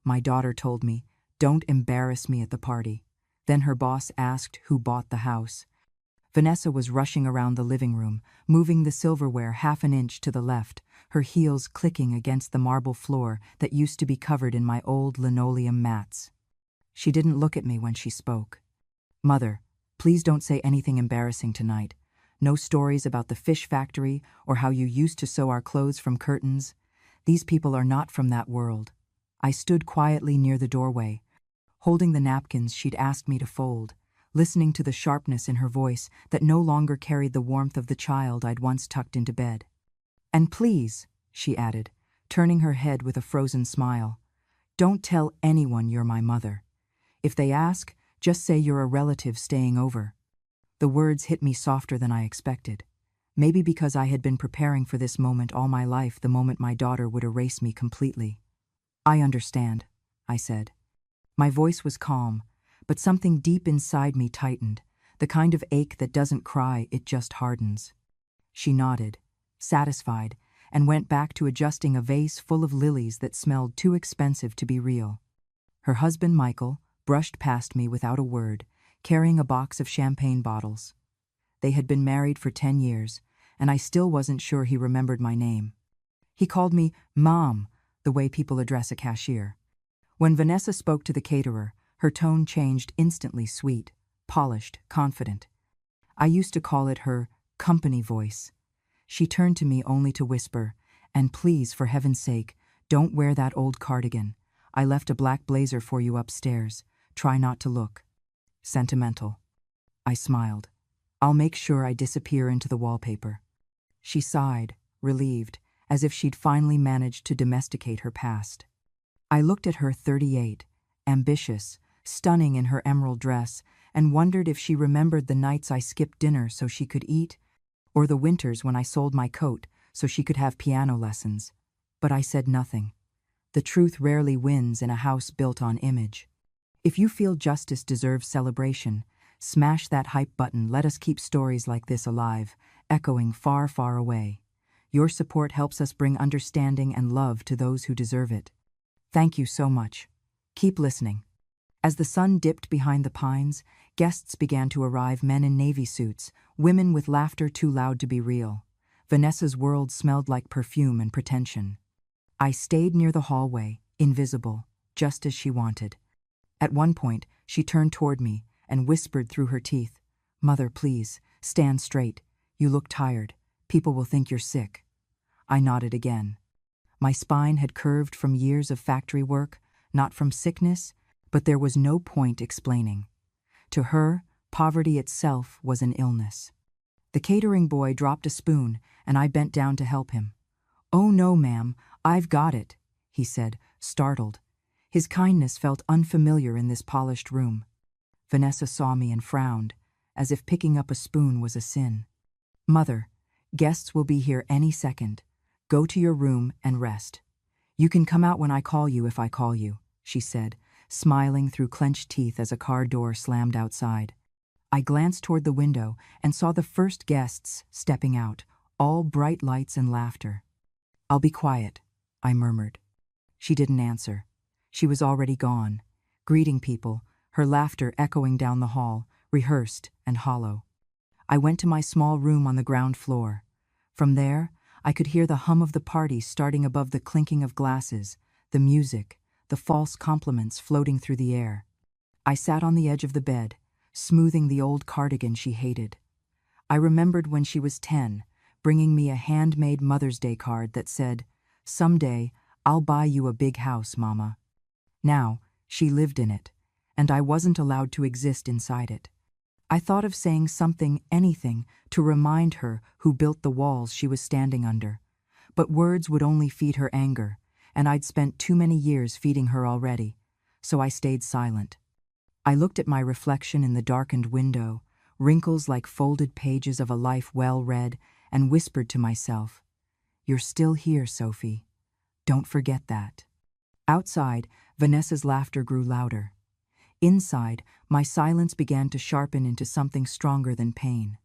my daughter told me, "Don't embarrass me at the party." Then her boss asked who bought the house. Vanessa was rushing around the living room, moving the silverware half an inch to the left, her heels clicking against the marble floor that used to be covered in my old linoleum mats. She didn't look at me when she spoke. "Mother, please don't say anything embarrassing tonight. No stories about the fish factory or how you used to sew our clothes from curtains. These people are not from that world." I stood quietly near the doorway, holding the napkins she'd asked me to fold, listening to the sharpness in her voice that no longer carried the warmth of the child I'd once tucked into bed. "And please," she added, turning her head with a frozen smile, "don't tell anyone you're my mother. If they ask, just say you're a relative staying over." The words hit me softer than I expected. Maybe because I had been preparing for this moment all my life, the moment my daughter would erase me completely. "I understand," I said. My voice was calm, but something deep inside me tightened, the kind of ache that doesn't cry, it just hardens. She nodded, satisfied, and went back to adjusting a vase full of lilies that smelled too expensive to be real. Her husband, Michael, brushed past me without a word, carrying a box of champagne bottles. They had been married for 10 years, and I still wasn't sure he remembered my name. He called me Mom, the way people address a cashier. When Vanessa spoke to the caterer, her tone changed instantly, sweet, polished, confident. I used to call it her company voice. She turned to me only to whisper, "And please, for heaven's sake, don't wear that old cardigan. I left a black blazer for you upstairs. Try not to look sentimental." I smiled. "I'll make sure I disappear into the wallpaper." She sighed, relieved, as if she'd finally managed to domesticate her past. I looked at her, 38, ambitious, stunning in her emerald dress, and wondered if she remembered the nights I skipped dinner so she could eat, or the winters when I sold my coat so she could have piano lessons. But I said nothing. The truth rarely wins in a house built on image. If you feel justice deserves celebration, smash that hype button. Let us keep stories like this alive, echoing far, far away. Your support helps us bring understanding and love to those who deserve it. Thank you so much. Keep listening. As the sun dipped behind the pines, guests began to arrive, men in navy suits, women with laughter too loud to be real. Vanessa's world smelled like perfume and pretension. I stayed near the hallway, invisible, just as she wanted. At one point, she turned toward me and whispered through her teeth, "Mother, please, stand straight. You look tired. People will think you're sick." I nodded again. My spine had curved from years of factory work, not from sickness, but there was no point explaining. To her, poverty itself was an illness. The catering boy dropped a spoon, and I bent down to help him. "Oh no, ma'am, I've got it," he said, startled. His kindness felt unfamiliar in this polished room. Vanessa saw me and frowned, as if picking up a spoon was a sin. "Mother, guests will be here any second. Go to your room and rest. You can come out when I call you if I call you," she said, smiling through clenched teeth as a car door slammed outside. I glanced toward the window and saw the first guests stepping out, all bright lights and laughter. "I'll be quiet," I murmured. She didn't answer. She was already gone, greeting people, her laughter echoing down the hall, rehearsed and hollow. I went to my small room on the ground floor. From there, I could hear the hum of the party starting above the clinking of glasses, the music, the false compliments floating through the air. I sat on the edge of the bed, smoothing the old cardigan she hated. I remembered when she was 10, bringing me a handmade Mother's Day card that said, "Someday, I'll buy you a big house, Mama." Now, she lived in it, and I wasn't allowed to exist inside it. I thought of saying something, anything, to remind her who built the walls she was standing under. But words would only feed her anger, and I'd spent too many years feeding her already, so I stayed silent. I looked at my reflection in the darkened window, wrinkles like folded pages of a life well read, and whispered to myself, "You're still here, Sophie. Don't forget that." Outside, Vanessa's laughter grew louder. Inside, my silence began to sharpen into something stronger than pain.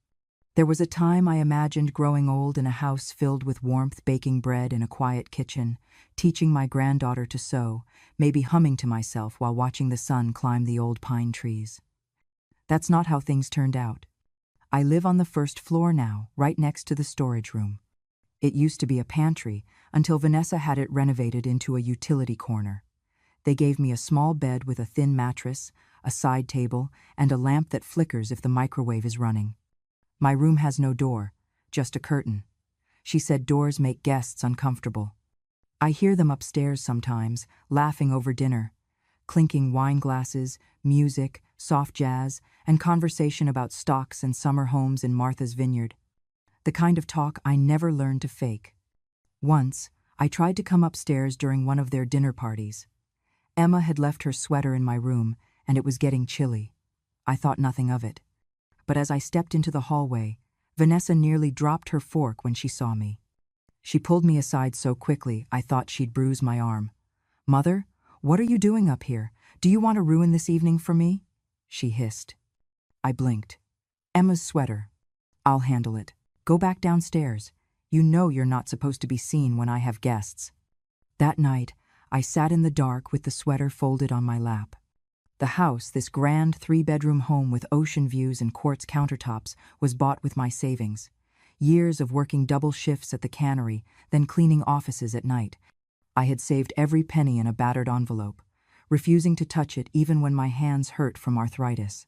There was a time I imagined growing old in a house filled with warmth, baking bread in a quiet kitchen, teaching my granddaughter to sew, maybe humming to myself while watching the sun climb the old pine trees. That's not how things turned out. I live on the first floor now, right next to the storage room. It used to be a pantry until Vanessa had it renovated into a utility corner. They gave me a small bed with a thin mattress, a side table, and a lamp that flickers if the microwave is running. My room has no door, just a curtain. She said doors make guests uncomfortable. I hear them upstairs sometimes, laughing over dinner, clinking wine glasses, music, soft jazz, and conversation about stocks and summer homes in Martha's Vineyard. The kind of talk I never learned to fake. Once, I tried to come upstairs during one of their dinner parties. Emma had left her sweater in my room, and it was getting chilly. I thought nothing of it. But as I stepped into the hallway, Vanessa nearly dropped her fork when she saw me. She pulled me aside so quickly I thought she'd bruise my arm. "Mother, what are you doing up here? Do you want to ruin this evening for me?" she hissed. I blinked. "Emma's sweater. I'll handle it. Go back downstairs. You know you're not supposed to be seen when I have guests." That night, I sat in the dark with the sweater folded on my lap. The house, this grand 3-bedroom home with ocean views and quartz countertops, was bought with my savings. Years of working double shifts at the cannery, then cleaning offices at night. I had saved every penny in a battered envelope, refusing to touch it even when my hands hurt from arthritis.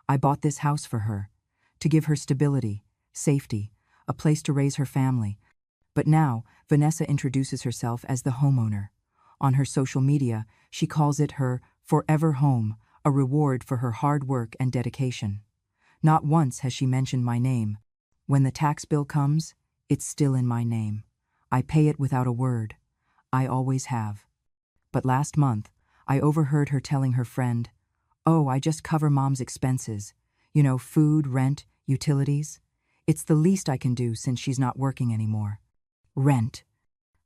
I bought this house for her, to give her stability, safety, a place to raise her family. But now, Vanessa introduces herself as the homeowner. On her social media, she calls it her forever home, a reward for her hard work and dedication. Not once has she mentioned my name. When the tax bill comes, it's still in my name. I pay it without a word. I always have. But last month, I overheard her telling her friend, "Oh, I just cover Mom's expenses. You know, food, rent, utilities. It's the least I can do since she's not working anymore." Rent.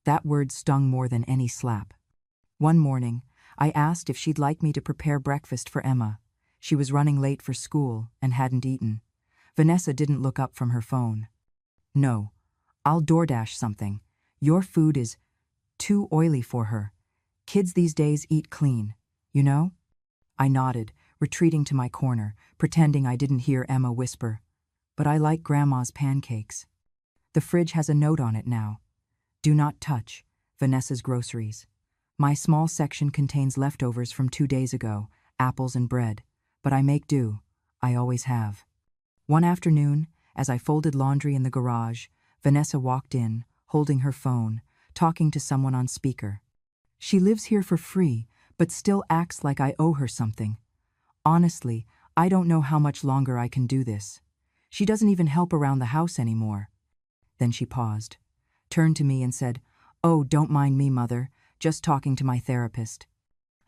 That word stung more than any slap. One morning, I asked if she'd like me to prepare breakfast for Emma. She was running late for school and hadn't eaten. Vanessa didn't look up from her phone. "No, I'll DoorDash something. Your food is too oily for her. Kids these days eat clean, you know?" I nodded, retreating to my corner, pretending I didn't hear Emma whisper, "But I like Grandma's pancakes." The fridge has a note on it now. "Do not touch Vanessa's groceries." My small section contains leftovers from 2 days ago, apples and bread, but I make do. I always have. One afternoon, as I folded laundry in the garage, Vanessa walked in, holding her phone, talking to someone on speaker. She lives here for free, but still acts like I owe her something. Honestly, I don't know how much longer I can do this. She doesn't even help around the house anymore. Then she paused, turned to me and said, "Oh, don't mind me, Mother. Just talking to my therapist."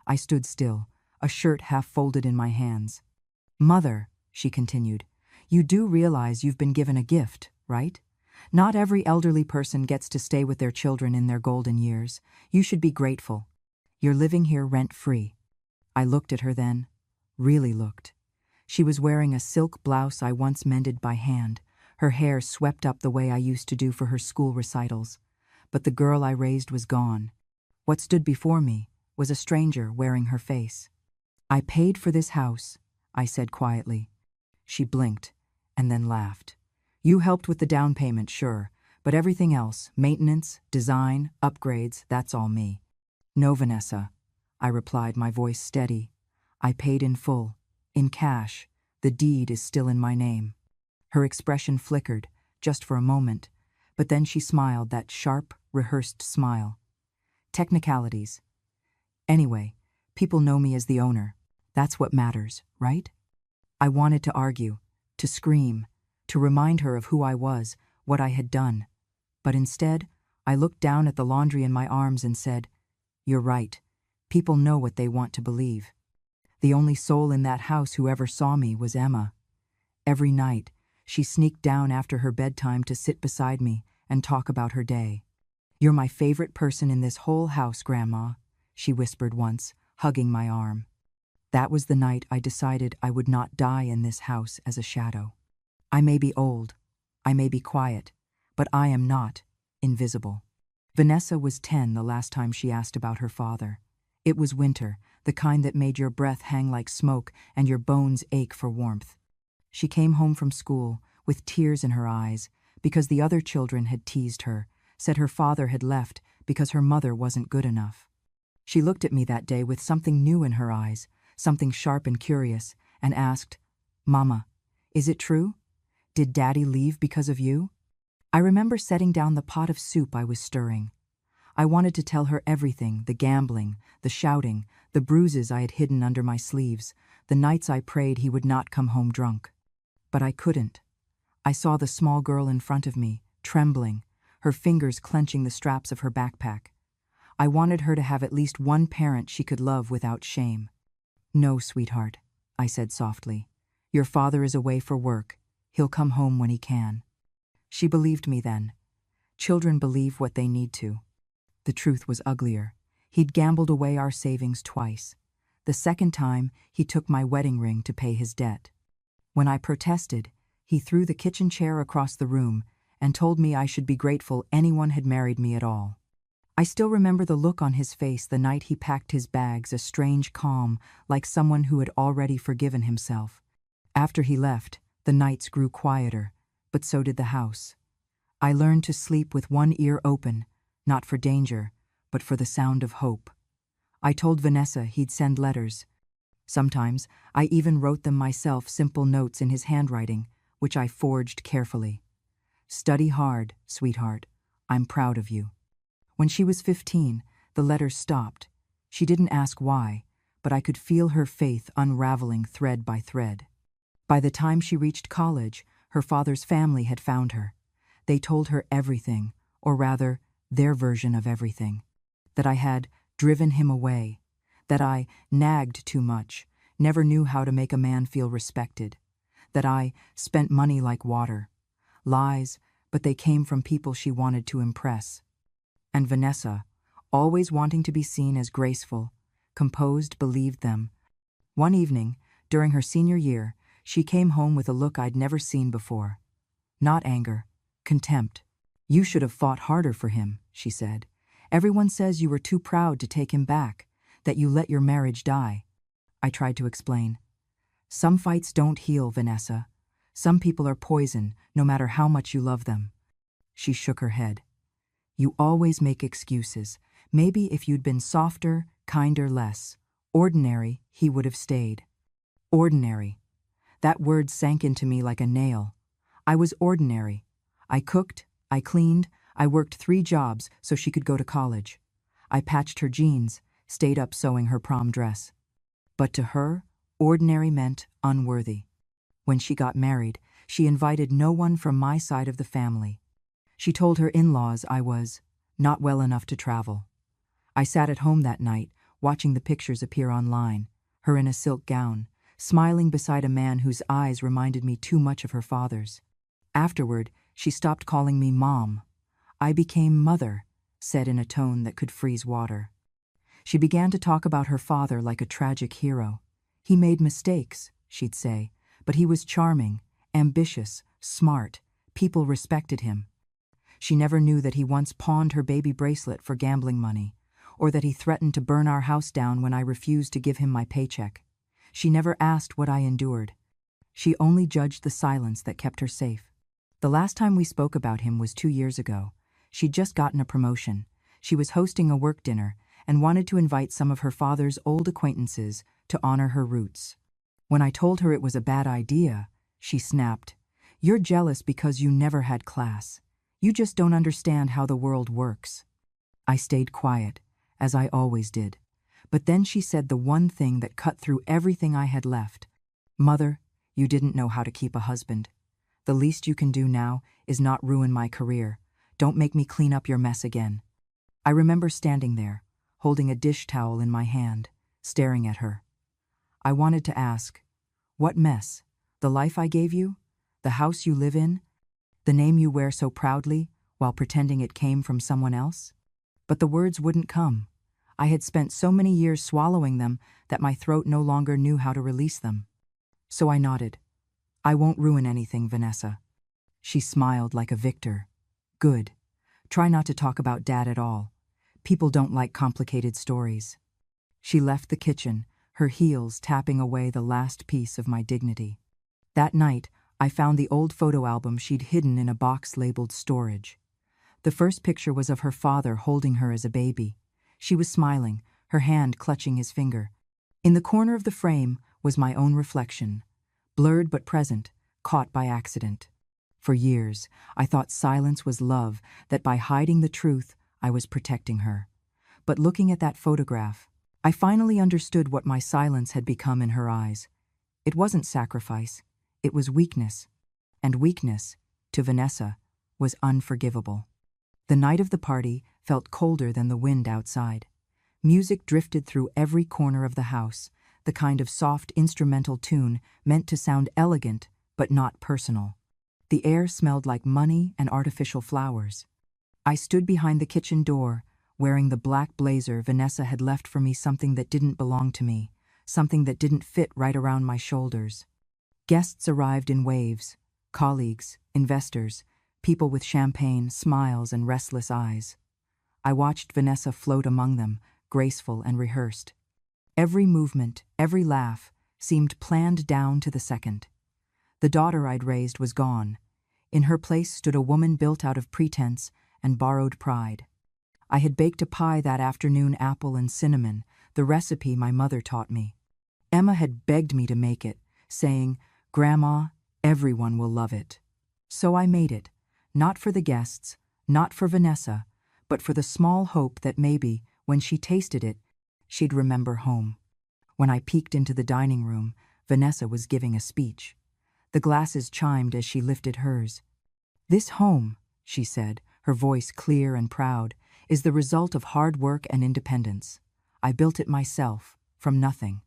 I stood still, a shirt half folded in my hands. "Mother," she continued, "you do realize you've been given a gift, right? Not every elderly person gets to stay with their children in their golden years. You should be grateful. You're living here rent-free." I looked at her then, really looked. She was wearing a silk blouse I once mended by hand, her hair swept up the way I used to do for her school recitals. But the girl I raised was gone. What stood before me was a stranger wearing her face. "I paid for this house," I said quietly. She blinked and then laughed. "You helped with the down payment, sure, but everything else, maintenance, design, upgrades, that's all me." "No, Vanessa," I replied, my voice steady. "I paid in full, in cash. The deed is still in my name." Her expression flickered, just for a moment, but then she smiled, that sharp, rehearsed smile. "Technicalities. Anyway, people know me as the owner. That's what matters, right?" I wanted to argue, to scream, to remind her of who I was, what I had done. But instead, I looked down at the laundry in my arms and said, "You're right. People know what they want to believe." The only soul in that house who ever saw me was Emma. Every night, she sneaked down after her bedtime to sit beside me and talk about her day. "You're my favorite person in this whole house, Grandma," she whispered once, hugging my arm. That was the night I decided I would not die in this house as a shadow. I may be old, I may be quiet, but I am not invisible. Vanessa was 10 the last time she asked about her father. It was winter, the kind that made your breath hang like smoke and your bones ache for warmth. She came home from school with tears in her eyes because the other children had teased her, said her father had left because her mother wasn't good enough. She looked at me that day with something new in her eyes, something sharp and curious, and asked, "Mama, is it true? Did Daddy leave because of you?" I remember setting down the pot of soup I was stirring. I wanted to tell her everything, the gambling, the shouting, the bruises I had hidden under my sleeves, the nights I prayed he would not come home drunk. But I couldn't. I saw the small girl in front of me, trembling, her fingers clenching the straps of her backpack. I wanted her to have at least one parent she could love without shame. "No, sweetheart," I said softly. "Your father is away for work. He'll come home when he can." She believed me then. Children believe what they need to. The truth was uglier. He'd gambled away our savings twice. The second time, he took my wedding ring to pay his debt. When I protested, he threw the kitchen chair across the room and told me I should be grateful anyone had married me at all. I still remember the look on his face the night he packed his bags, a strange calm, like someone who had already forgiven himself. After he left, the nights grew quieter, but so did the house. I learned to sleep with one ear open, not for danger, but for the sound of hope. I told Vanessa he'd send letters. Sometimes I even wrote them myself, simple notes in his handwriting, which I forged carefully. "Study hard, sweetheart. I'm proud of you." When she was 15, the letters stopped. She didn't ask why, but I could feel her faith unraveling thread by thread. By the time she reached college, her father's family had found her. They told her everything, or rather, their version of everything. That I had driven him away, that I nagged too much, never knew how to make a man feel respected, that I spent money like water. Lies, but they came from people she wanted to impress. And Vanessa, always wanting to be seen as graceful, composed, believed them. One evening, during her senior year, she came home with a look I'd never seen before. Not anger, contempt. "You should have fought harder for him," she said. "Everyone says you were too proud to take him back, that you let your marriage die." I tried to explain. "Some fights don't heal, Vanessa. Some people are poison, no matter how much you love them." She shook her head. "You always make excuses. Maybe if you'd been softer, kinder, less ordinary, he would have stayed." Ordinary. That word sank into me like a nail. I was ordinary. I cooked, I cleaned, I worked 3 jobs so she could go to college. I patched her jeans, stayed up sewing her prom dress. But to her, ordinary meant unworthy. When she got married, she invited no one from my side of the family. She told her in-laws I was not well enough to travel. I sat at home that night, watching the pictures appear online, her in a silk gown, smiling beside a man whose eyes reminded me too much of her father's. Afterward, she stopped calling me Mom. I became Mother, said in a tone that could freeze water. She began to talk about her father like a tragic hero. "He made mistakes," she'd say, "but he was charming, ambitious, smart. People respected him." She never knew that he once pawned her baby bracelet for gambling money, or that he threatened to burn our house down when I refused to give him my paycheck. She never asked what I endured. She only judged the silence that kept her safe. The last time we spoke about him was 2 years ago. She'd just gotten a promotion. She was hosting a work dinner and wanted to invite some of her father's old acquaintances to honor her roots. When I told her it was a bad idea, she snapped, "You're jealous because you never had class. You just don't understand how the world works." I stayed quiet, as I always did. But then she said the one thing that cut through everything I had left. "Mother, you didn't know how to keep a husband. The least you can do now is not ruin my career. Don't make me clean up your mess again." I remember standing there, holding a dish towel in my hand, staring at her. I wanted to ask, "What mess? The life I gave you? The house you live in? The name you wear so proudly while pretending it came from someone else?" But the words wouldn't come. I had spent so many years swallowing them that my throat no longer knew how to release them. So I nodded. "I won't ruin anything, Vanessa." She smiled like a victor. Good. Try not to talk about Dad at all. People don't like complicated stories. She left the kitchen, her heels tapping away the last piece of my dignity. That night, I found the old photo album she'd hidden in a box labeled storage. The first picture was of her father holding her as a baby. She was smiling, her hand clutching his finger. In the corner of the frame was my own reflection, blurred but present, caught by accident. For years, I thought silence was love, that by hiding the truth, I was protecting her. But looking at that photograph, I finally understood what my silence had become in her eyes. It wasn't sacrifice, it was weakness. And weakness, to Vanessa, was unforgivable. The night of the party felt colder than the wind outside. Music drifted through every corner of the house, the kind of soft instrumental tune meant to sound elegant but not personal. The air smelled like money and artificial flowers. I stood behind the kitchen door, wearing the black blazer Vanessa had left for me, something that didn't belong to me, something that didn't fit right around my shoulders. Guests arrived in waves, colleagues, investors, people with champagne, smiles, and restless eyes. I watched Vanessa float among them, graceful and rehearsed. Every movement, every laugh, seemed planned down to the second. The daughter I'd raised was gone. In her place stood a woman built out of pretense and borrowed pride. I had baked a pie that afternoon, apple and cinnamon, the recipe my mother taught me. Emma had begged me to make it, saying, "Grandma, everyone will love it." So I made it, not for the guests, not for Vanessa, but for the small hope that maybe, when she tasted it, she'd remember home. When I peeked into the dining room, Vanessa was giving a speech. The glasses chimed as she lifted hers. "This home," she said, her voice clear and proud, "is the result of hard work and independence. I built it myself, from nothing.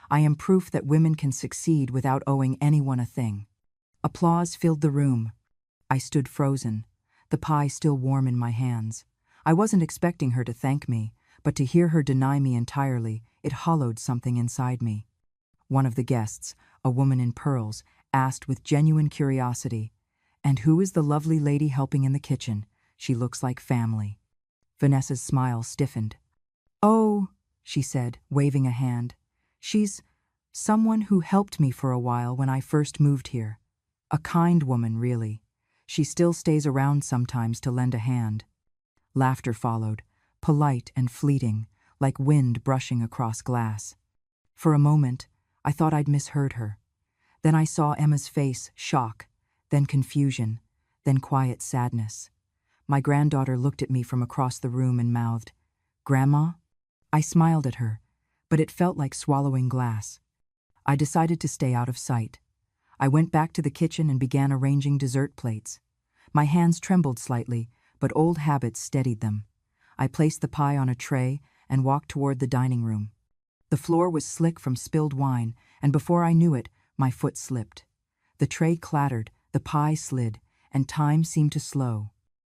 I am proof that women can succeed without owing anyone a thing." Applause filled the room. I stood frozen, the pie still warm in my hands. I wasn't expecting her to thank me, but to hear her deny me entirely, it hollowed something inside me. One of the guests, a woman in pearls, asked with genuine curiosity, "And who is the lovely lady helping in the kitchen? She looks like family." Vanessa's smile stiffened. "Oh," she said, waving a hand. "She's someone who helped me for a while when I first moved here. A kind woman, really. She still stays around sometimes to lend a hand." Laughter followed, polite and fleeting, like wind brushing across glass. For a moment, I thought I'd misheard her. Then I saw Emma's face, shock, then confusion, then quiet sadness. My granddaughter looked at me from across the room and mouthed, "Grandma?" I smiled at her, but it felt like swallowing glass. I decided to stay out of sight. I went back to the kitchen and began arranging dessert plates. My hands trembled slightly, but old habits steadied them. I placed the pie on a tray and walked toward the dining room. The floor was slick from spilled wine, and before I knew it, my foot slipped. The tray clattered, the pie slid, and time seemed to slow.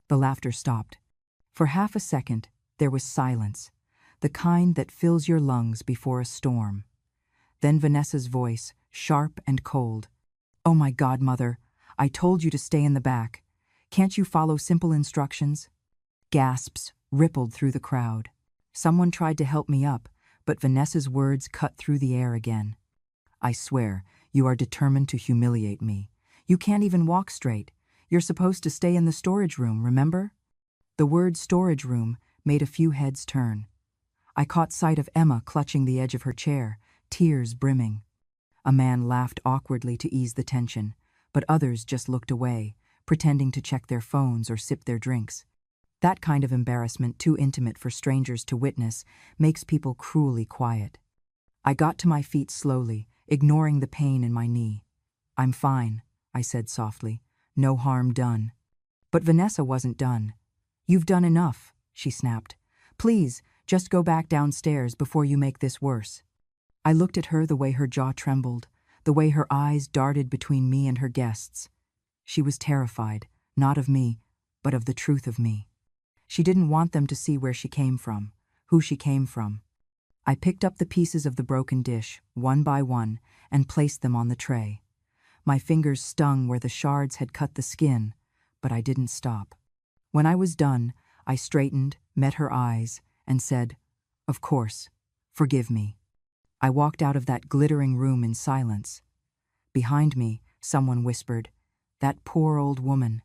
The laughter stopped. For half a second, there was silence, the kind that fills your lungs before a storm. Then Vanessa's voice, sharp and cold. "Oh my God, Mother, I told you to stay in the back. Can't you follow simple instructions?" Gasps rippled through the crowd. Someone tried to help me up, but Vanessa's words cut through the air again. "I swear, you are determined to humiliate me. You can't even walk straight. You're supposed to stay in the storage room, remember?" The word storage room made a few heads turn. I caught sight of Emma clutching the edge of her chair, tears brimming. A man laughed awkwardly to ease the tension, but others just looked away, pretending to check their phones or sip their drinks. That kind of embarrassment, too intimate for strangers to witness, makes people cruelly quiet. I got to my feet slowly, ignoring the pain in my knee. "I'm fine," I said softly. "No harm done." But Vanessa wasn't done. "You've done enough," she snapped. "Please, just go back downstairs before you make this worse." I looked at her, the way her jaw trembled, the way her eyes darted between me and her guests. She was terrified, not of me, but of the truth of me. She didn't want them to see where she came from, who she came from. I picked up the pieces of the broken dish, one by one, and placed them on the tray. My fingers stung where the shards had cut the skin, but I didn't stop. When I was done, I straightened, met her eyes, and said, "Of course, forgive me." I walked out of that glittering room in silence. Behind me, someone whispered, "That poor old woman."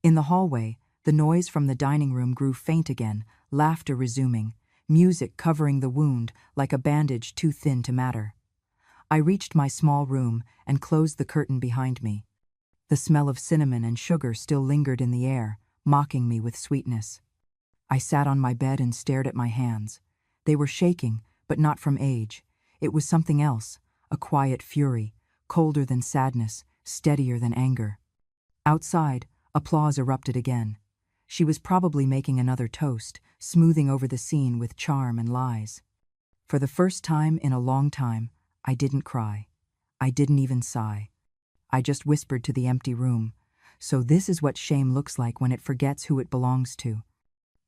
In the hallway, the noise from the dining room grew faint again, laughter resuming, music covering the wound like a bandage too thin to matter. I reached my small room and closed the curtain behind me. The smell of cinnamon and sugar still lingered in the air, mocking me with sweetness. I sat on my bed and stared at my hands. They were shaking, but not from age. It was something else, a quiet fury, colder than sadness, steadier than anger. Outside, applause erupted again. She was probably making another toast, smoothing over the scene with charm and lies. For the first time in a long time, I didn't cry. I didn't even sigh. I just whispered to the empty room, "So this is what shame looks like when it forgets who it belongs to."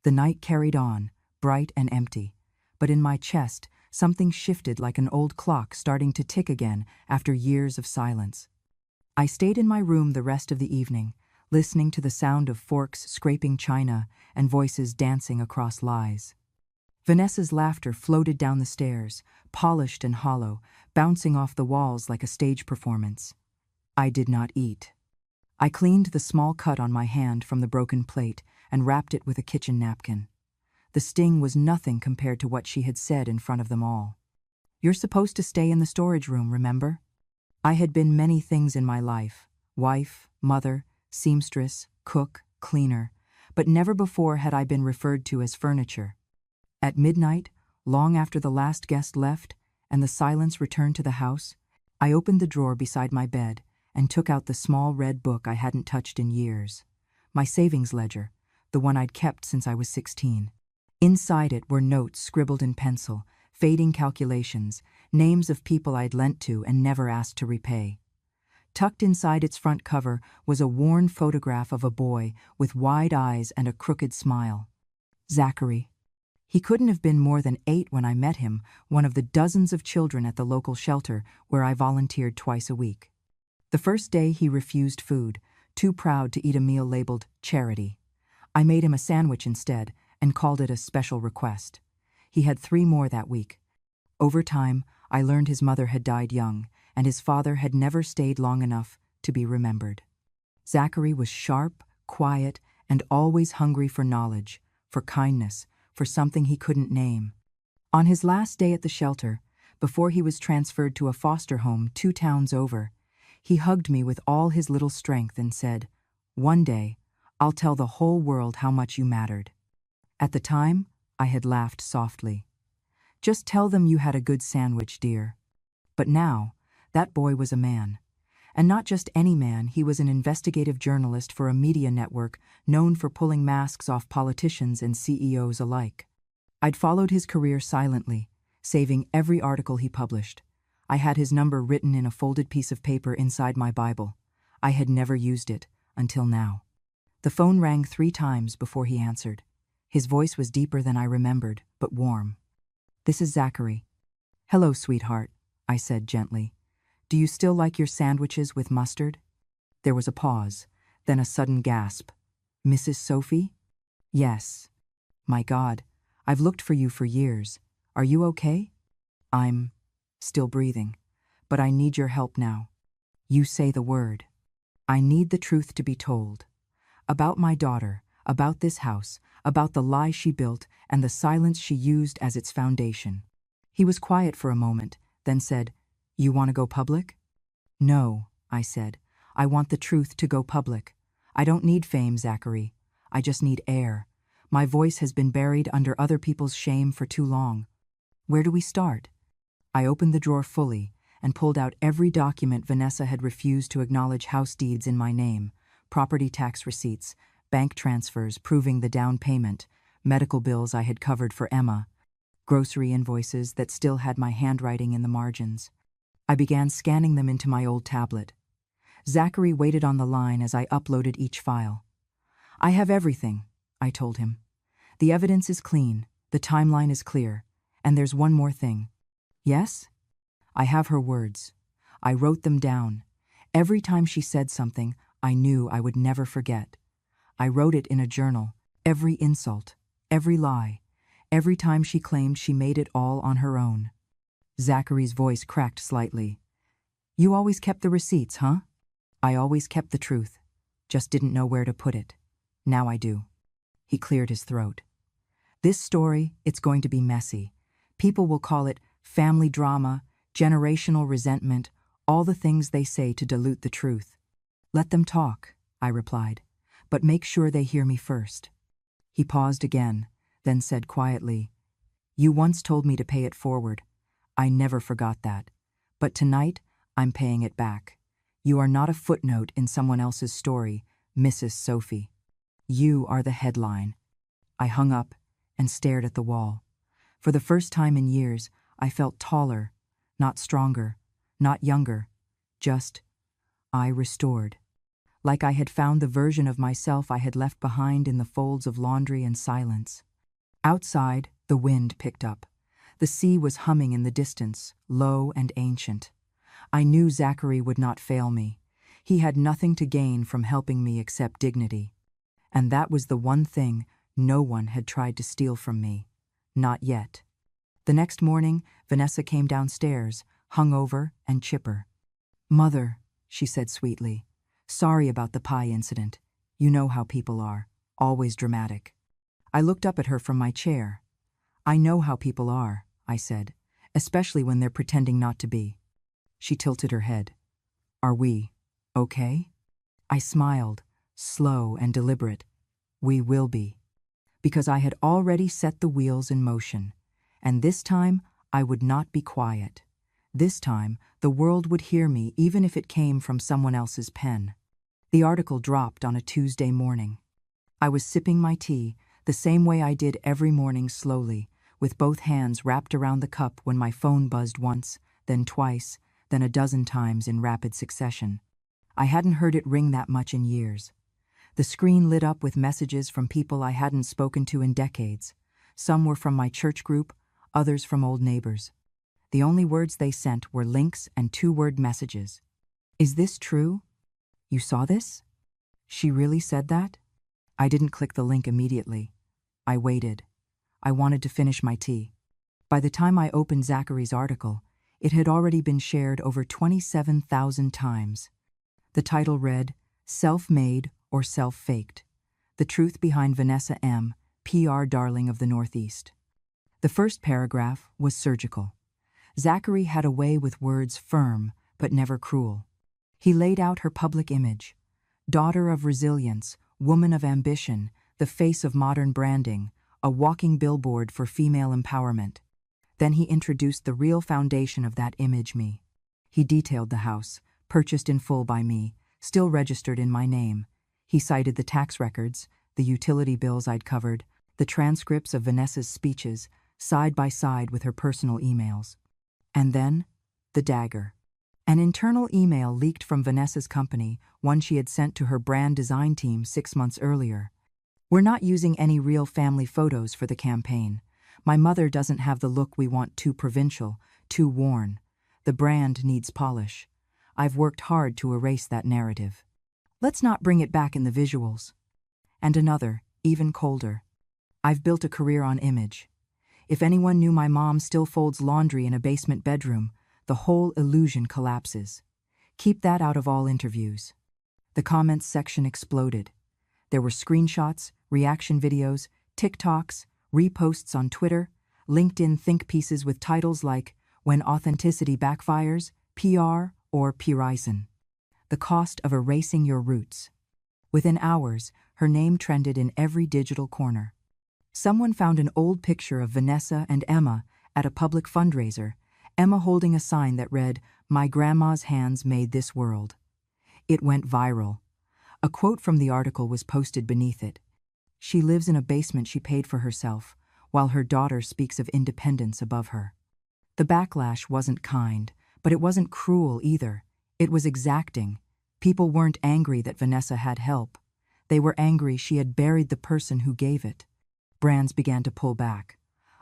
The night carried on, bright and empty, but in my chest, something shifted like an old clock starting to tick again after years of silence. I stayed in my room the rest of the evening, listening to the sound of forks scraping china and voices dancing across lies. Vanessa's laughter floated down the stairs, polished and hollow, bouncing off the walls like a stage performance. I did not eat. I cleaned the small cut on my hand from the broken plate and wrapped it with a kitchen napkin. The sting was nothing compared to what she had said in front of them all. "You're supposed to stay in the storage room, remember?" I had been many things in my life: wife, mother, seamstress, cook, cleaner, but never before had I been referred to as furniture. At midnight, long after the last guest left and the silence returned to the house, I opened the drawer beside my bed and took out the small red book I hadn't touched in years. My savings ledger, the one I'd kept since I was 16. Inside it were notes scribbled in pencil, fading calculations, names of people I'd lent to and never asked to repay. Tucked inside its front cover was a worn photograph of a boy with wide eyes and a crooked smile. Zachary. He couldn't have been more than 8 when I met him, one of the dozens of children at the local shelter where I volunteered twice a week. The first day he refused food, too proud to eat a meal labeled charity. I made him a sandwich instead and called it a special request. He had 3 more that week. Over time, I learned his mother had died young, and his father had never stayed long enough to be remembered. Zachary was sharp, quiet, and always hungry for knowledge, for kindness, for something he couldn't name. On his last day at the shelter, before he was transferred to a foster home 2 towns over, he hugged me with all his little strength and said, "One day, I'll tell the whole world how much you mattered." At the time, I had laughed softly. "Just tell them you had a good sandwich, dear." But now, that boy was a man. And not just any man, he was an investigative journalist for a media network known for pulling masks off politicians and CEOs alike. I'd followed his career silently, saving every article he published. I had his number written in a folded piece of paper inside my Bible. I had never used it, until now. The phone rang 3 times before he answered. His voice was deeper than I remembered, but warm. "This is Zachary." "Hello, sweetheart," I said gently. "Do you still like your sandwiches with mustard?" There was a pause, then a sudden gasp. "Mrs. Sophie?" "Yes." "My God, I've looked for you for years. Are you okay?" "I'm still breathing, but I need your help now." "You say the word." "I need the truth to be told. About my daughter, about this house, about the lie she built and the silence she used as its foundation." He was quiet for a moment, then said, "You want to go public?" "No," I said. "I want the truth to go public. I don't need fame, Zachary. I just need air. My voice has been buried under other people's shame for too long." "Where do we start?" I opened the drawer fully and pulled out every document Vanessa had refused to acknowledge: house deeds in my name, property tax receipts, bank transfers proving the down payment, medical bills I had covered for Emma, grocery invoices that still had my handwriting in the margins. I began scanning them into my old tablet. Zachary waited on the line as I uploaded each file. "I have everything," I told him. "The evidence is clean, the timeline is clear, and there's one more thing." "Yes?" "I have her words. I wrote them down. Every time she said something, I knew I would never forget. I wrote it in a journal, every insult, every lie, every time she claimed she made it all on her own. Zachary's voice cracked slightly. You always kept the receipts, huh? I always kept the truth, just didn't know where to put it. Now I do. He cleared his throat. This story, it's going to be messy. People will call it family drama, generational resentment, all the things they say to dilute the truth. Let them talk, I replied, but make sure they hear me first. He paused again, then said quietly, You once told me to pay it forward. I never forgot that. But tonight, I'm paying it back. You are not a footnote in someone else's story, Mrs. Sophie. You are the headline. I hung up and stared at the wall. For the first time in years, I felt taller, not stronger, not younger, just I restored. Like I had found the version of myself I had left behind in the folds of laundry and silence. Outside, the wind picked up. The sea was humming in the distance, low and ancient. I knew Zachary would not fail me. He had nothing to gain from helping me except dignity. And that was the one thing no one had tried to steal from me. Not yet. The next morning, Vanessa came downstairs, hungover and chipper. Mother, she said sweetly, sorry about the pie incident. You know how people are, always dramatic. I looked up at her from my chair. I know how people are, I said, especially when they're pretending not to be. She tilted her head. Are we okay? I smiled, slow and deliberate. We will be. Because I had already set the wheels in motion. And this time, I would not be quiet. This time, the world would hear me even if it came from someone else's pen. The article dropped on a Tuesday morning. I was sipping my tea, the same way I did every morning slowly, with both hands wrapped around the cup when my phone buzzed once, then twice, then a dozen times in rapid succession. I hadn't heard it ring that much in years. The screen lit up with messages from people I hadn't spoken to in decades. Some were from my church group, others from old neighbors. The only words they sent were links and two-word messages. Is this true? You saw this? She really said that? I didn't click the link immediately. I waited. I wanted to finish my tea. By the time I opened Zachary's article, it had already been shared over 27,000 times. The title read, Self-Made or Self-Faked. The Truth Behind Vanessa M., PR Darling of the Northeast. The first paragraph was surgical. Zachary had a way with words firm, but never cruel. He laid out her public image. Daughter of resilience, woman of ambition, the face of modern branding, a walking billboard for female empowerment. Then he introduced the real foundation of that image, me. He detailed the house, purchased in full by me, still registered in my name. He cited the tax records, the utility bills I'd covered, the transcripts of Vanessa's speeches, side by side with her personal emails. And then, the dagger. An internal email leaked from Vanessa's company, one she had sent to her brand design team 6 months earlier. We're not using any real family photos for the campaign. My mother doesn't have the look we want, too provincial, too worn. The brand needs polish. I've worked hard to erase that narrative. Let's not bring it back in the visuals. And another, even colder. I've built a career on image. If anyone knew my mom still folds laundry in a basement bedroom, the whole illusion collapses. Keep that out of all interviews. The comments section exploded. There were screenshots, reaction videos, TikToks, reposts on Twitter, LinkedIn think pieces with titles like When Authenticity Backfires, PR, or Purison. The cost of erasing your roots. Within hours, her name trended in every digital corner. Someone found an old picture of Vanessa and Emma at a public fundraiser, Emma holding a sign that read, My grandma's hands made this world. It went viral. A quote from the article was posted beneath it. She lives in a basement she paid for herself, while her daughter speaks of independence above her. The backlash wasn't kind, but it wasn't cruel either. It was exacting. People weren't angry that Vanessa had help. They were angry she had buried the person who gave it. Brands began to pull back.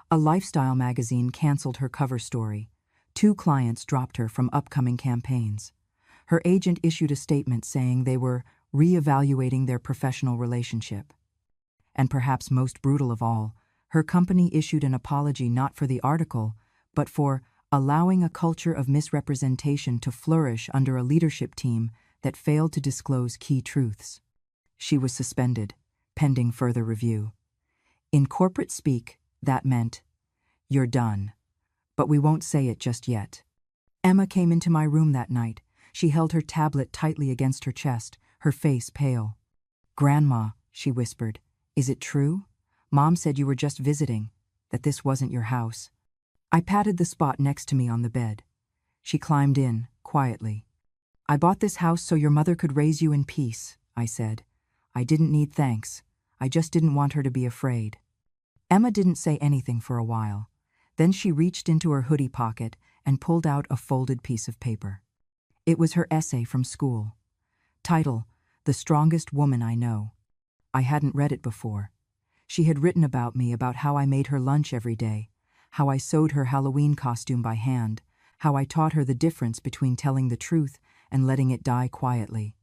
A lifestyle magazine canceled her cover story. 2 clients dropped her from upcoming campaigns. Her agent issued a statement saying they were re-evaluating their professional relationship. And perhaps most brutal of all, her company issued an apology not for the article, but for allowing a culture of misrepresentation to flourish under a leadership team that failed to disclose key truths. She was suspended, pending further review. In corporate speak, that meant, "You're done. But we won't say it just yet." Emma came into my room that night. She held her tablet tightly against her chest, her face pale. "Grandma," she whispered, "is it true? Mom said you were just visiting, that this wasn't your house." I patted the spot next to me on the bed. She climbed in, quietly. "I bought this house so your mother could raise you in peace," I said. "I didn't need thanks. I just didn't want her to be afraid." Emma didn't say anything for a while. Then she reached into her hoodie pocket and pulled out a folded piece of paper. It was her essay from school. Title, "The Strongest Woman I Know." I hadn't read it before. She had written about me, about how I made her lunch every day, how I sewed her Halloween costume by hand, how I taught her the difference between telling the truth and letting it die quietly.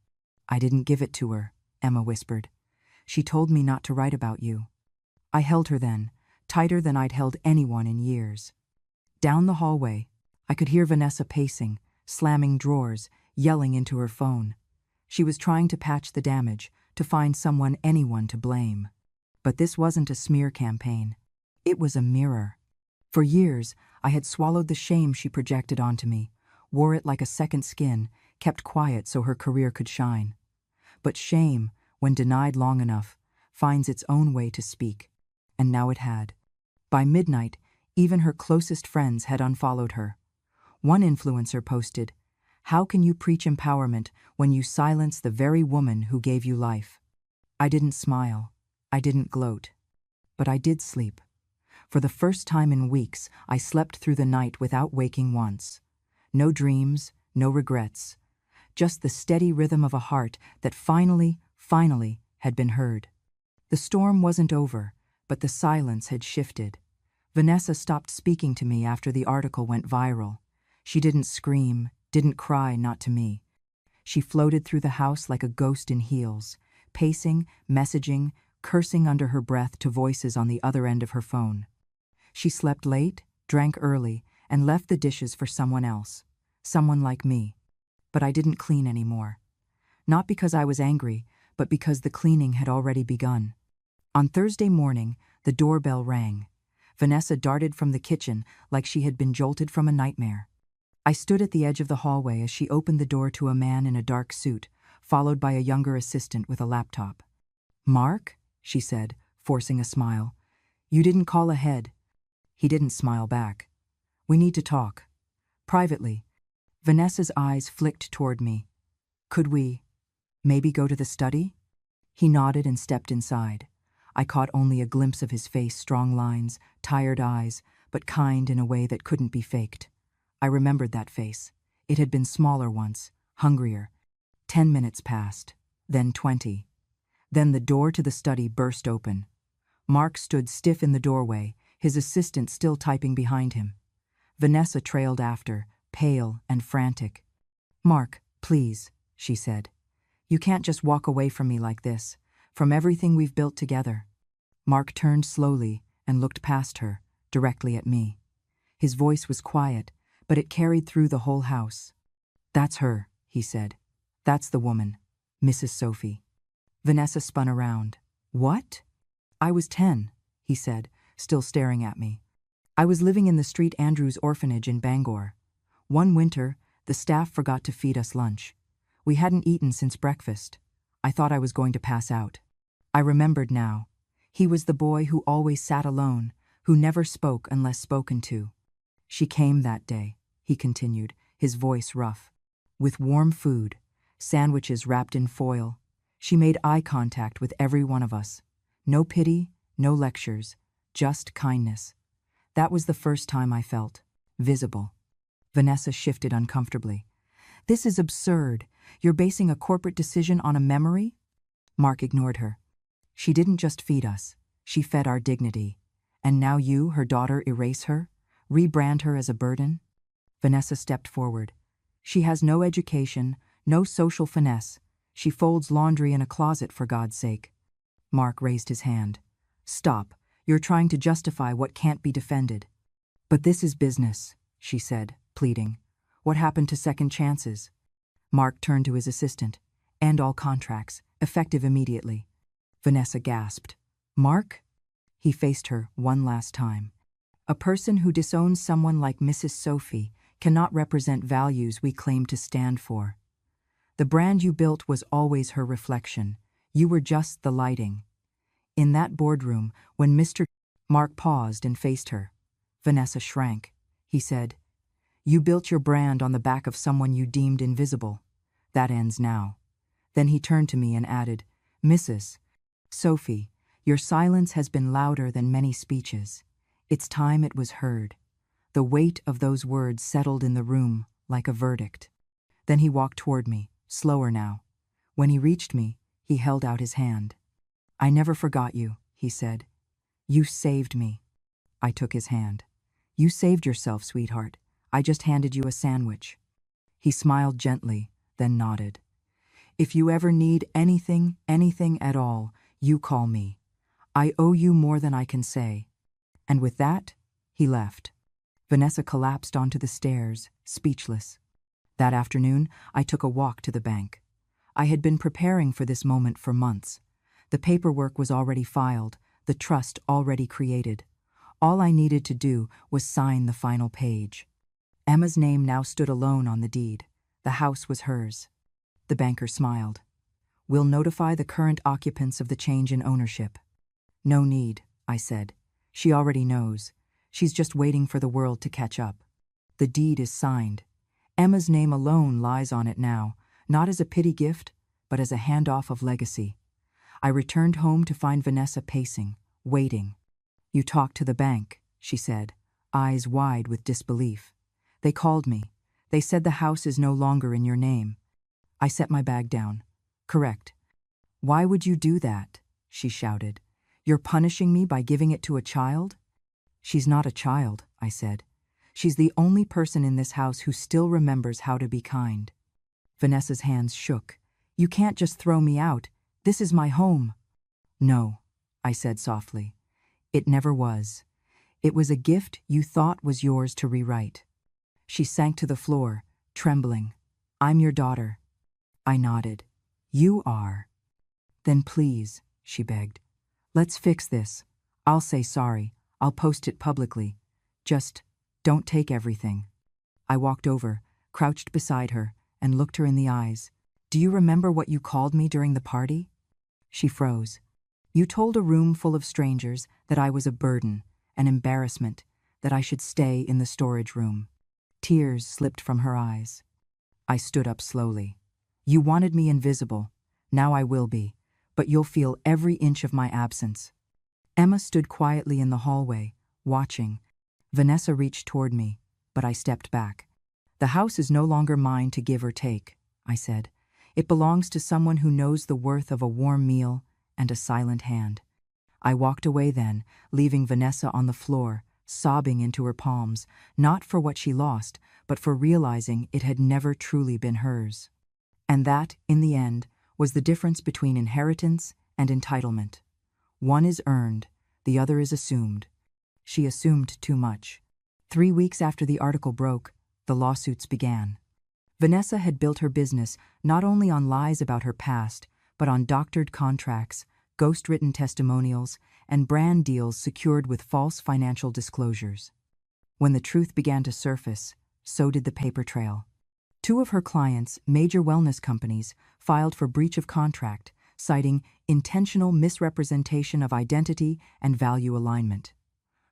"I didn't give it to her," Emma whispered. "She told me not to write about you." I held her then, tighter than I'd held anyone in years. Down the hallway, I could hear Vanessa pacing, slamming drawers, yelling into her phone. She was trying to patch the damage, to find anyone to blame. But this wasn't a smear campaign. It was a mirror. For years, I had swallowed the shame she projected onto me, wore it like a second skin, kept quiet so her career could shine. But shame, when denied long enough, finds its own way to speak. And now it had. By midnight, even her closest friends had unfollowed her. One influencer posted, "How can you preach empowerment when you silence the very woman who gave you life?" I didn't smile. I didn't gloat. But I did sleep. For the first time in weeks, I slept through the night without waking once. No dreams, no regrets. Just the steady rhythm of a heart that finally had been heard. The storm wasn't over, but the silence had shifted. Vanessa stopped speaking to me after the article went viral. She didn't scream, didn't cry, not to me. She floated through the house like a ghost in heels, pacing, messaging, cursing under her breath to voices on the other end of her phone. She slept late, drank early, and left the dishes for someone else, someone like me. But I didn't clean anymore. Not because I was angry, but because the cleaning had already begun. On Thursday morning, the doorbell rang. Vanessa darted from the kitchen like she had been jolted from a nightmare. I stood at the edge of the hallway as she opened the door to a man in a dark suit, followed by a younger assistant with a laptop. "Mark?" she said, forcing a smile. "You didn't call ahead." He didn't smile back. "We need to talk. Privately." Vanessa's eyes flicked toward me. "Could we maybe go to the study?" He nodded and stepped inside. I caught only a glimpse of his face, strong lines, tired eyes, but kind in a way that couldn't be faked. I remembered that face. It had been smaller once, hungrier. 10 minutes passed, then 20. Then the door to the study burst open. Mark stood stiff in the doorway, his assistant still typing behind him. Vanessa trailed after, pale and frantic. "Mark, please," she said. "You can't just walk away from me like this, from everything we've built together." Mark turned slowly and looked past her, directly at me. His voice was quiet, but it carried through the whole house. "That's her," he said. "That's the woman, Mrs. Sophie." Vanessa spun around. "What?" "I was 10, he said, still staring at me. "I was living in the St. Andrew's orphanage in Bangor. One winter, the staff forgot to feed us lunch. We hadn't eaten since breakfast. I thought I was going to pass out." I remembered now. He was the boy who always sat alone, who never spoke unless spoken to. "She came that day," he continued, his voice rough. "With warm food, sandwiches wrapped in foil. She made eye contact with every one of us. No pity, no lectures, just kindness. That was the first time I felt visible." Vanessa shifted uncomfortably. "This is absurd. You're basing a corporate decision on a memory?" Mark ignored her. "She didn't just feed us. She fed our dignity. And now you, her daughter, erase her? Rebrand her as a burden?" Vanessa stepped forward. "She has no education, No social finesse. She folds laundry in a closet, for God's sake. Mark raised his hand. Stop. You're trying to justify what can't be defended. But this is business, she said, pleading. What happened to second chances? Mark turned to his assistant. End all contracts, effective immediately. Vanessa gasped. Mark? He faced her one last time. A person who disowns someone like Mrs. Sophie cannot represent values we claim to stand for. The brand you built was always her reflection. You were just the lighting. In that boardroom, when Mr. Mark paused and faced her. Vanessa shrank. He said, You built your brand on the back of someone you deemed invisible. That ends now. Then he turned to me and added, Mrs. Sophie, your silence has been louder than many speeches. It's time it was heard. The weight of those words settled in the room like a verdict. Then he walked toward me, slower now. When he reached me, he held out his hand. I never forgot you, he said. You saved me. I took his hand. You saved yourself, sweetheart. I just handed you a sandwich. He smiled gently, then nodded. If you ever need anything at all, you call me. I owe you more than I can say. And with that, he left. Vanessa collapsed onto the stairs, speechless. That afternoon, I took a walk to the bank. I had been preparing for this moment for months. The paperwork was already filed, the trust already created. All I needed to do was sign the final page. Emma's name now stood alone on the deed. The house was hers. The banker smiled. We'll notify the current occupants of the change in ownership. No need, I said. She already knows. She's just waiting for the world to catch up. The deed is signed. Emma's name alone lies on it now, not as a pity gift, but as a handoff of legacy. I returned home to find Vanessa pacing, waiting. You talked to the bank, she said, eyes wide with disbelief. They called me. They said the house is no longer in your name. I set my bag down. Correct. Why would you do that? She shouted. You're punishing me by giving it to a child? She's not a child, I said. She's the only person in this house who still remembers how to be kind. Vanessa's hands shook. You can't just throw me out. This is my home. No, I said softly. It never was. It was a gift you thought was yours to rewrite. She sank to the floor, trembling. I'm your daughter. I nodded. You are. Then please, she begged. Let's fix this. I'll say sorry. I'll post it publicly. Just don't take everything. I walked over, crouched beside her, and looked her in the eyes. Do you remember what you called me during the party? She froze. You told a room full of strangers that I was a burden, an embarrassment, that I should stay in the storage room. Tears slipped from her eyes. I stood up slowly. You wanted me invisible. Now I will be, but you'll feel every inch of my absence. Emma stood quietly in the hallway, watching. Vanessa reached toward me, but I stepped back. The house is no longer mine to give or take, I said. It belongs to someone who knows the worth of a warm meal and a silent hand. I walked away then, leaving Vanessa on the floor, sobbing into her palms, not for what she lost, but for realizing it had never truly been hers. And that, in the end, was the difference between inheritance and entitlement. One is earned, the other is assumed. She assumed too much. 3 weeks after the article broke, the lawsuits began. Vanessa had built her business not only on lies about her past, but on doctored contracts, ghost-written testimonials, and brand deals secured with false financial disclosures. When the truth began to surface, so did the paper trail. 2 of her clients, major wellness companies, filed for breach of contract, citing intentional misrepresentation of identity and value alignment.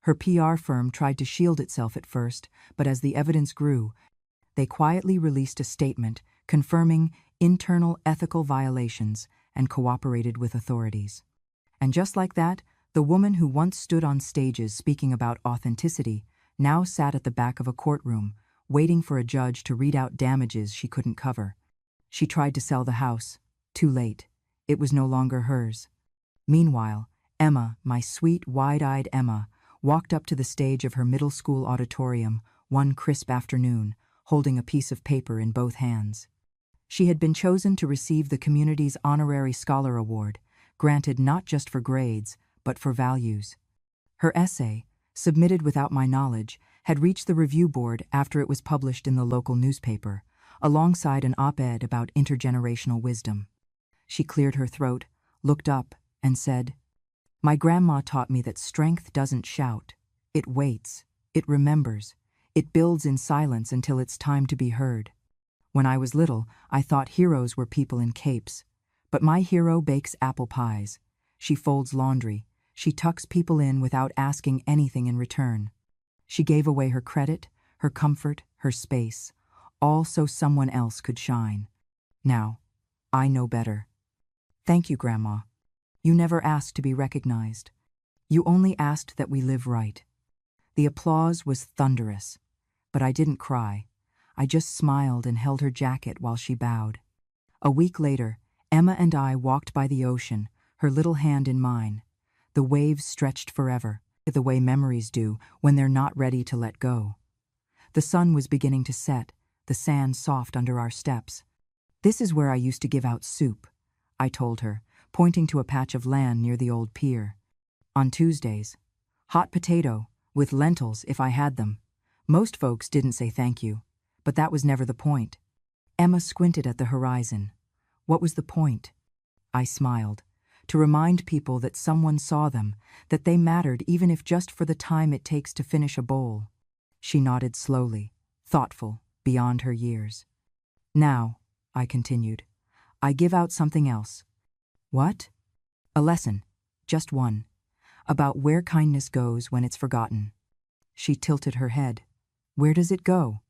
Her PR firm tried to shield itself at first, but as the evidence grew, they quietly released a statement confirming internal ethical violations and cooperated with authorities. And just like that, the woman who once stood on stages speaking about authenticity now sat at the back of a courtroom, waiting for a judge to read out damages she couldn't cover. She tried to sell the house. Too late. It was no longer hers. Meanwhile, Emma, my sweet, wide-eyed Emma, walked up to the stage of her middle school auditorium one crisp afternoon, holding a piece of paper in both hands. She had been chosen to receive the community's honorary scholar award, granted not just for grades, but for values. Her essay, submitted without my knowledge, had reached the review board after it was published in the local newspaper, alongside an op-ed about intergenerational wisdom. She cleared her throat, looked up, and said, "My grandma taught me that strength doesn't shout. It waits. It remembers. It builds in silence until it's time to be heard. When I was little, I thought heroes were people in capes. But my hero bakes apple pies. She folds laundry. She tucks people in without asking anything in return. She gave away her credit, her comfort, her space, all so someone else could shine. Now, I know better. Thank you, Grandma. You never asked to be recognized. You only asked that we live right." The applause was thunderous, but I didn't cry. I just smiled and held her jacket while she bowed. A week later, Emma and I walked by the ocean, her little hand in mine. The waves stretched forever, the way memories do when they're not ready to let go. The sun was beginning to set, the sand soft under our steps. "This is where I used to give out soup," I told her, pointing to a patch of land near the old pier. "On Tuesdays. Hot potato, with lentils if I had them. Most folks didn't say thank you, but that was never the point." Emma squinted at the horizon. "What was the point?" I smiled. "To remind people that someone saw them, that they mattered even if just for the time it takes to finish a bowl." She nodded slowly, thoughtful, beyond her years. "Now," I continued, "I give out something else." "What?" "A lesson, just one, about where kindness goes when it's forgotten." She tilted her head. "Where does it go?"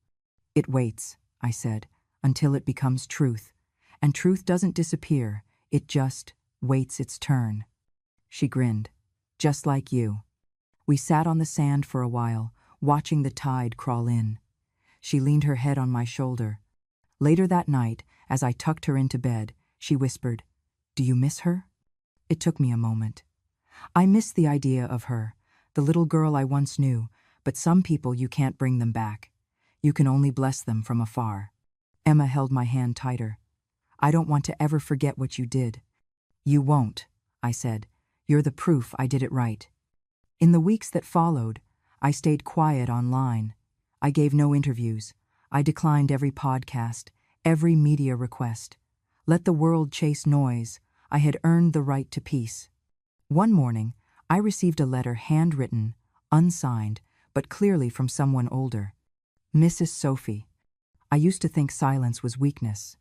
"It waits," I said, "until it becomes truth. And truth doesn't disappear, it just waits its turn." She grinned. "Just like you." We sat on the sand for a while, watching the tide crawl in. She leaned her head on my shoulder. Later that night, as I tucked her into bed, she whispered, "Do you miss her?" It took me a moment. I missed the idea of her, the little girl I once knew, but some people you can't bring them back. You can only bless them from afar. Emma held my hand tighter. "I don't want to ever forget what you did." "You won't," I said. "You're the proof I did it right." In the weeks that followed, I stayed quiet online. I gave no interviews. I declined every podcast, every media request. Let the world chase noise. I had earned the right to peace. One morning, I received a letter handwritten, unsigned, but clearly from someone older. "Mrs. Sophie, I used to think silence was weakness,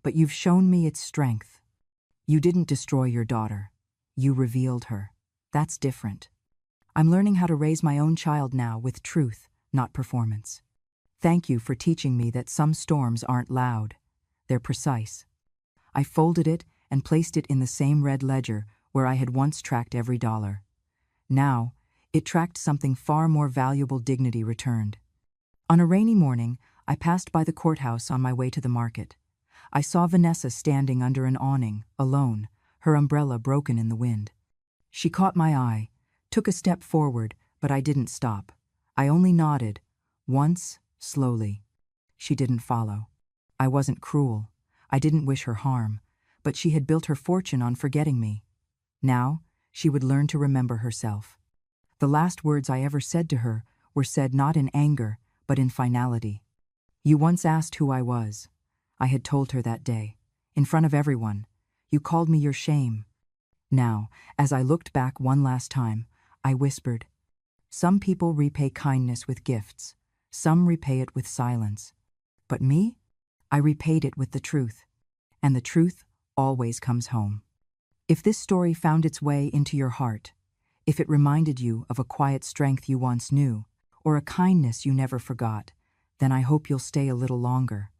but you've shown me its strength. You didn't destroy your daughter. You revealed her. That's different. I'm learning how to raise my own child now with truth, not performance. Thank you for teaching me that some storms aren't loud. They're precise." I folded it and placed it in the same red ledger where I had once tracked every dollar. Now, it tracked something far more valuable: dignity returned. On a rainy morning, I passed by the courthouse on my way to the market. I saw Vanessa standing under an awning, alone, her umbrella broken in the wind. She caught my eye, took a step forward, but I didn't stop. I only nodded, once, slowly. She didn't follow. I wasn't cruel. I didn't wish her harm, but she had built her fortune on forgetting me. Now, she would learn to remember herself. The last words I ever said to her were said not in anger, but in finality. "You once asked who I was." I had told her that day, in front of everyone. "You called me your shame." Now, as I looked back one last time, I whispered, "Some people repay kindness with gifts. Some repay it with silence. But me? I repaid it with the truth. And the truth always comes home." If this story found its way into your heart, if it reminded you of a quiet strength you once knew, or a kindness you never forgot, then I hope you'll stay a little longer.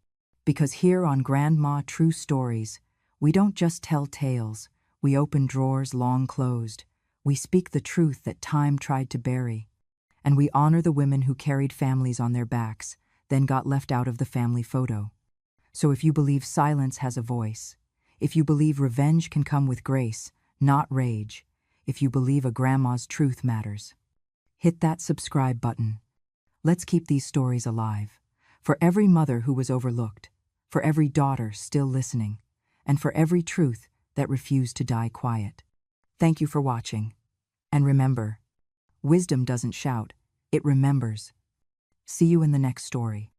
Because here on Grandma True Stories, we don't just tell tales, we open drawers long closed, we speak the truth that time tried to bury, and we honor the women who carried families on their backs, then got left out of the family photo. So if you believe silence has a voice, if you believe revenge can come with grace, not rage, if you believe a grandma's truth matters, hit that subscribe button. Let's keep these stories alive. For every mother who was overlooked, for every daughter still listening, and for every truth that refused to die quiet. Thank you for watching. And remember, wisdom doesn't shout, it remembers. See you in the next story.